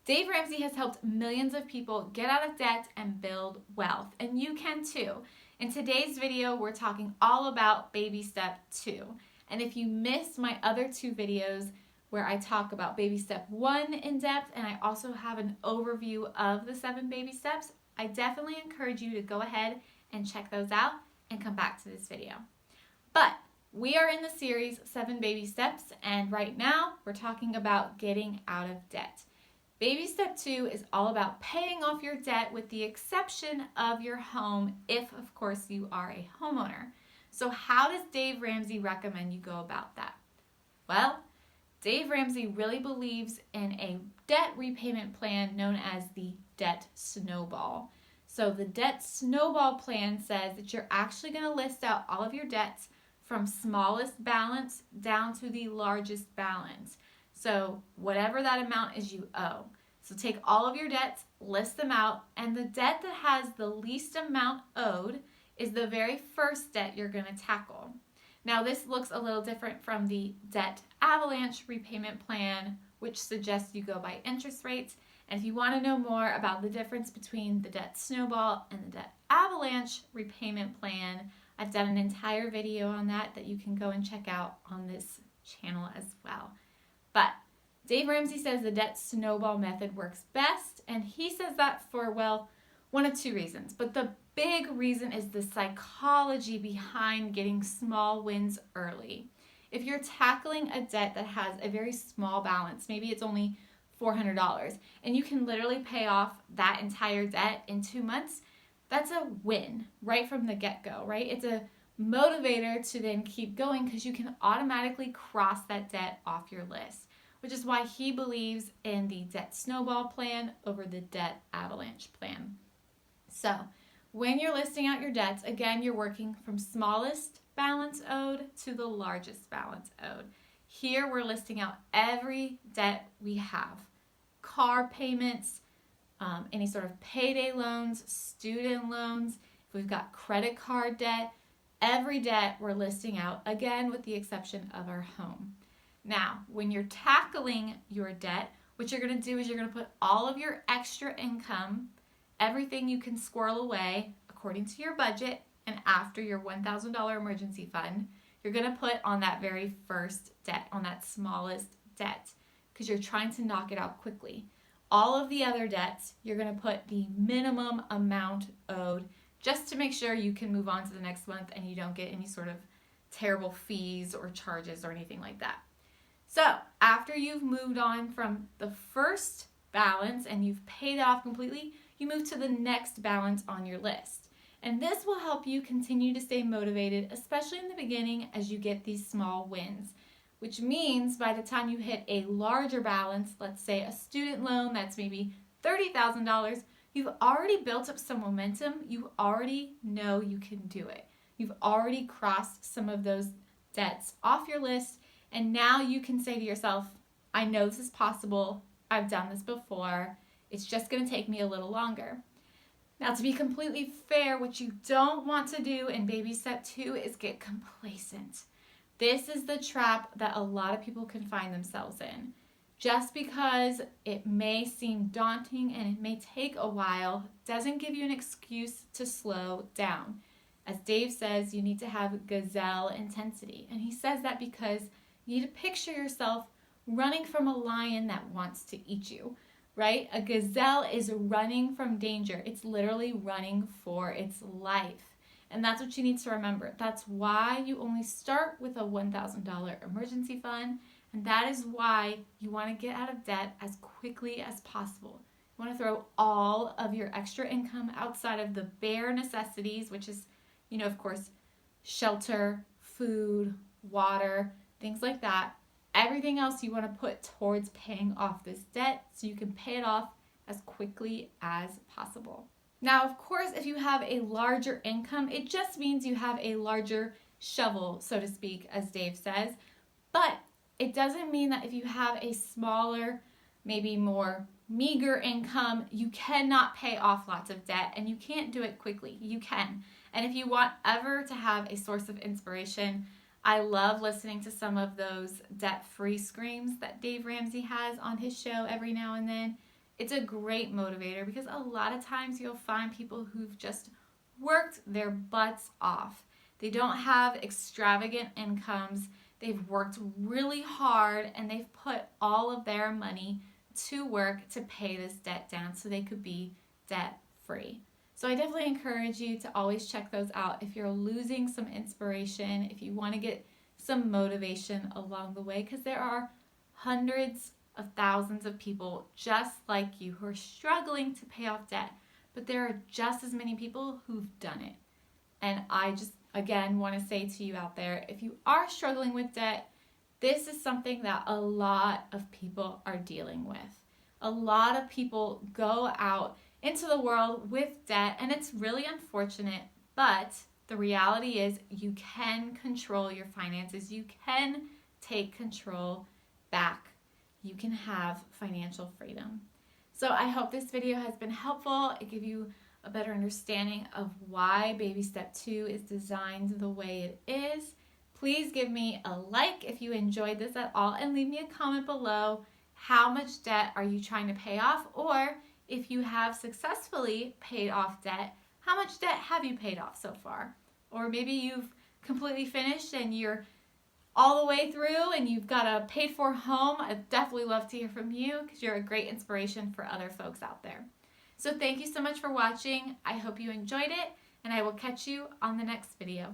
Dave Ramsey has helped millions of people get out of debt and build wealth, and you can too. In today's video, we're talking all about baby step 2. And if you missed my other 2 videos where I talk about baby step 1 in depth, and I also have an overview of the 7 baby steps, I definitely encourage you to go ahead and check those out and come back to this video. But we are in the series 7 baby steps, and right now we're talking about getting out of debt. Baby step 2 is all about paying off your debt with the exception of your home, if of course you are a homeowner. So how does Dave Ramsey recommend you go about that? Well, Dave Ramsey really believes in a debt repayment plan known as the debt snowball. So the debt snowball plan says that you're actually going to list out all of your debts from smallest balance down to the largest balance. So whatever that amount is you owe. So take all of your debts, list them out, and the debt that has the least amount owed is the very first debt you're going to tackle. Now this looks a little different from the debt avalanche repayment plan, which suggests you go by interest rates. And if you want to know more about the difference between the debt snowball and the debt avalanche repayment plan, I've done an entire video on that you can go and check out on this channel as well. But Dave Ramsey says the debt snowball method works best, and he says that for, well, one of 2 reasons. But the big reason is the psychology behind getting small wins early. If you're tackling a debt that has a very small balance, maybe it's only $400, and you can literally pay off that entire debt in 2 months, that's a win right from the get-go, right? It's a motivator to then keep going because you can automatically cross that debt off your list, which is why he believes in the debt snowball plan over the debt avalanche plan. So when you're listing out your debts, again, you're working from smallest balance owed to the largest balance owed. Here we're listing out every debt we have: car payments, any sort of payday loans, student loans, if we've got credit card debt, every debt we're listing out, again with the exception of our home. Now, when you're tackling your debt, what you're going to do is you're going to put all of your extra income, everything you can squirrel away according to your budget and after your $1,000 emergency fund, you're going to put on that very first debt, on that smallest debt, because you're trying to knock it out quickly. All of the other debts, you're going to put the minimum amount owed just to make sure you can move on to the next month and you don't get any sort of terrible fees or charges or anything like that. So after you've moved on from the first balance and you've paid it off completely, you move to the next balance on your list. And this will help you continue to stay motivated, especially in the beginning as you get these small wins, which means by the time you hit a larger balance, let's say a student loan that's maybe $30,000, you've already built up some momentum. You already know you can do it. You've already crossed some of those debts off your list, and now you can say to yourself, I know this is possible. I've done this before. It's just going to take me a little longer. Now, to be completely fair, what you don't want to do in baby step 2 is get complacent. This is the trap that a lot of people can find themselves in. Just because it may seem daunting and it may take a while doesn't give you an excuse to slow down. As Dave says, you need to have gazelle intensity. And he says that because you need to picture yourself running from a lion that wants to eat you, right? A gazelle is running from danger. It's literally running for its life. And that's what you need to remember. That's why you only start with a $1,000 emergency fund. And that is why you want to get out of debt as quickly as possible. You want to throw all of your extra income outside of the bare necessities, which is, of course, shelter, food, water, things like that. Everything else you want to put towards paying off this debt so you can pay it off as quickly as possible. Now, of course, if you have a larger income, it just means you have a larger shovel, so to speak, as Dave says. But it doesn't mean that if you have a smaller, maybe more meager income, you cannot pay off lots of debt and you can't do it quickly. You can. And if you want ever to have a source of inspiration, I love listening to some of those debt-free screams that Dave Ramsey has on his show every now and then. It's a great motivator because a lot of times you'll find people who've just worked their butts off. They don't have extravagant incomes. They've worked really hard and they've put all of their money to work to pay this debt down so they could be debt free. So I definitely encourage you to always check those out if you're losing some inspiration, if you want to get some motivation along the way, because there are hundreds of thousands of people just like you who are struggling to pay off debt, but there are just as many people who've done it. And I just, again, want to say to you out there, if you are struggling with debt, this is something that a lot of people are dealing with. A lot of people go out into the world with debt, and it's really unfortunate, but the reality is you can control your finances. You can take control back. You can have financial freedom. So I hope this video has been helpful. It gave you a better understanding of why Baby Step 2 is designed the way it is. Please give me a like if you enjoyed this at all, and leave me a comment below. How much debt are you trying to pay off? Or if you have successfully paid off debt, how much debt have you paid off so far? Or maybe you've completely finished and you're all the way through and you've got a paid for home. I'd definitely love to hear from you because you're a great inspiration for other folks out there. So thank you so much for watching. I hope you enjoyed it, and I will catch you on the next video.